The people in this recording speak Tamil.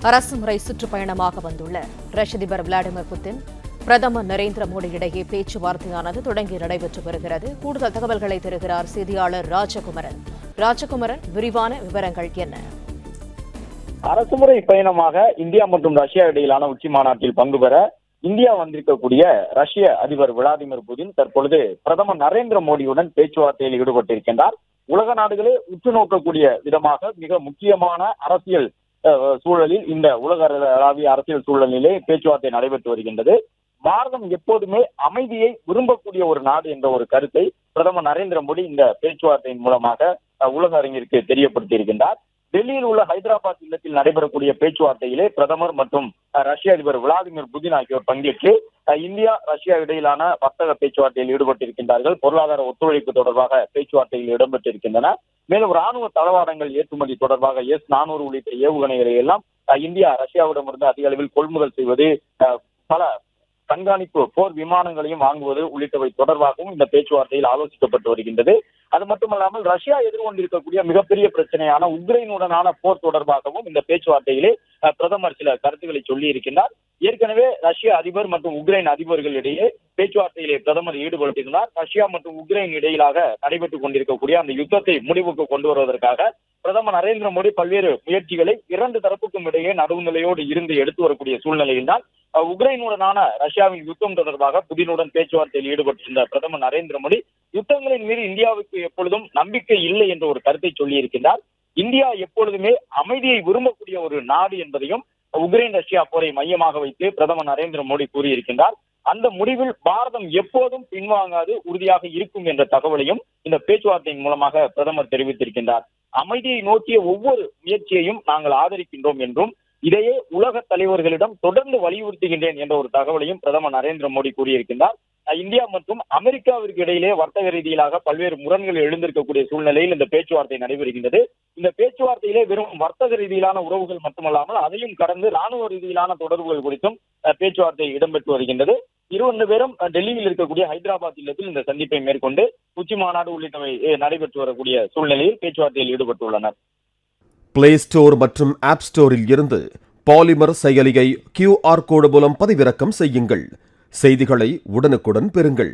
அரசுமுறை சுற்றுப்பயணமாக வந்துள்ள ரஷ்ய அதிபர் விளாடிமிர் புட்டின், பிரதமர் நரேந்திர மோடி இடையே பேச்சுவார்த்தையானது தொடங்கி நடைபெற்று வருகிறது. கூடுதல் தகவல்களை தருகிறார் செய்தியாளர் ராஜகுமரன். ராஜகுமரன், விரிவான விவரங்கள் என்ன? அரசுமுறை பயணமாக இந்தியா மற்றும் ரஷ்யா இடையிலான உச்சி மாநாட்டில் பங்கு பெற இந்தியா வந்திருக்கக்கூடிய ரஷ்ய அதிபர் விளாடிமிர் புட்டின் தற்பொழுது பிரதமர் நரேந்திர மோடியுடன் பேச்சுவார்த்தையில் ஈடுபட்டிருக்கின்றார். உலக நாடுகளே உற்று நோக்கக்கூடிய விதமாக மிக முக்கியமான அரசியல் சூழலில், இந்த உலகளாவிய அரசியல் சூழலிலே பேச்சுவார்த்தை நடைபெற்று வருகின்றது. பாரதம் எப்போதுமே அமைதியை விரும்பக்கூடிய ஒரு நாடு என்ற ஒரு கருத்தை பிரதமர் நரேந்திர மோடி இந்த பேச்சுவார்த்தையின் மூலமாக உலக அரங்கிற்கு தெரியப்படுத்தியிருக்கின்றார். டெல்லியில் உள்ள ஹைதராபாத் இல்லத்தில் நடைபெறக்கூடிய பேச்சுவார்த்தையிலே பிரதமர் மற்றும் ரஷ்ய அதிபர் விளாடிமிர் புட்டின் ஆகியோர் பங்கேற்று இந்தியா ரஷ்யா இடையிலான வர்த்தக பேச்சுவார்த்தையில் ஈடுபட்டிருக்கின்றார்கள். பொருளாதார ஒத்துழைப்பு தொடர்பாக பேச்சுவார்த்தையில் இடம்பெற்றிருக்கின்றன. மேலும் ராணுவ தளவாடங்கள் ஏற்றுமதி தொடர்பாக S-400 உள்ளிட்ட ஏவுகணைகளை எல்லாம் இந்தியா ரஷ்யாவிடமிருந்து அதிக அளவில் கொள்முதல் செய்வது, பல கண்காணிப்பு போர் விமானங்களையும் வாங்குவது உள்ளிட்டவை தொடர்பாகவும் இந்த பேச்சுவார்த்தையில் ஆலோசிக்கப்பட்டு வருகின்றது. அது மட்டுமல்லாமல் ரஷ்யா எதிர்கொண்டிருக்கக்கூடிய மிகப்பெரிய பிரச்சனையான உக்ரைனுடனான போர் தொடர்பாகவும் இந்த பேச்சுவார்த்தையிலே பிரதமர் சில கருத்துக்களை சொல்லி இருக்கின்றார். ஏற்கனவே ரஷ்ய அதிபர் மற்றும் உக்ரைன் அதிபர்களிடையே பேச்சுவார்த்தையிலே பிரதமர் ஈடுபட்டிருந்தார். ரஷ்யா மற்றும் உக்ரைன் இடையிலாக நடைபெற்றுக் கொண்டிருக்கக்கூடிய அந்த யுத்தத்தை முடிவுக்கு கொண்டு வருவதற்காக பிரதமர் நரேந்திர மோடி பல்வேறு முயற்சிகளை இரண்டு தரப்புக்கும் இடையே நடுவுநிலையோடு இருந்து எடுத்து வரக்கூடிய சூழ்நிலையில்தான் உக்ரைனுடனான ரஷ்யாவின் யுத்தம் தொடர்பாக புதினுடன் பேச்சுவார்த்தையில் ஈடுபட்டிருந்த பிரதமர் நரேந்திர மோடி யுத்தங்களின் மீது இந்தியாவுக்கு எப்பொழுதும் நம்பிக்கை இல்லை என்ற ஒரு கருத்தை சொல்லி இருக்கின்றார். இந்தியா எப்பொழுதுமே அமைதியை விரும்பக்கூடிய ஒரு நாடு என்பதையும் உக்ரைன் ரஷ்யா போரை மையமாக வைத்து பிரதமர் நரேந்திர மோடி கூறியிருக்கின்றார். அந்த முடிவில் பாரதம் எப்போதும் பின்வாங்காது, உறுதியாக இருக்கும் என்ற தகவலையும் இந்த பேச்சுவார்த்தையின் மூலமாக பிரதமர் தெரிவித்திருக்கின்றார். அமைதியை நோக்கிய ஒவ்வொரு முயற்சியையும் நாங்கள் ஆதரிக்கின்றோம் என்றும், இதையே உலக தலைவர்களிடம் தொடர்ந்து வலியுறுத்துகின்றேன் என்ற ஒரு தகவலையும் பிரதமர் நரேந்திர மோடி கூறியிருக்கின்றார். இந்தியா மற்றும் அமெரிக்காவிற்கு இடையிலே வர்த்தக ரீதியிலாக பல்வேறு முரண்கள் எழுந்திருக்கக்கூடிய சூழ்நிலையில் இந்த பேச்சுவார்த்தை நடைபெறுகின்றது. இந்த பேச்சுவார்த்தையிலே வெறும் வர்த்தக ரீதியிலான உறவுகள் மட்டுமல்லாமல் அதையும் கடந்து ராணுவ ரீதியிலான தொடர்புகள் குறித்தும் பேச்சுவார்த்தை இடம்பெற்று வருகின்றது. இருவரு பேரும் டெல்லியில் இருக்கக்கூடிய ஹைதராபாத் இல்லத்தில் இந்த சந்திப்பை மேற்கொண்டு உச்சி மாநாடு உள்ளிட்டவை நடைபெற்று வரக்கூடிய சூழ்நிலையில் பேச்சுவார்த்தையில் ஈடுபட்டுள்ளனர். பிளே ஸ்டோர் மற்றும் ஆப் ஸ்டோரில் இருந்து பாலிமர் செயலியை QR கோடு மூலம் பதிவிறக்கம் செய்யுங்கள். செய்திகளை உடனுக்குடன் பெறுங்கள்.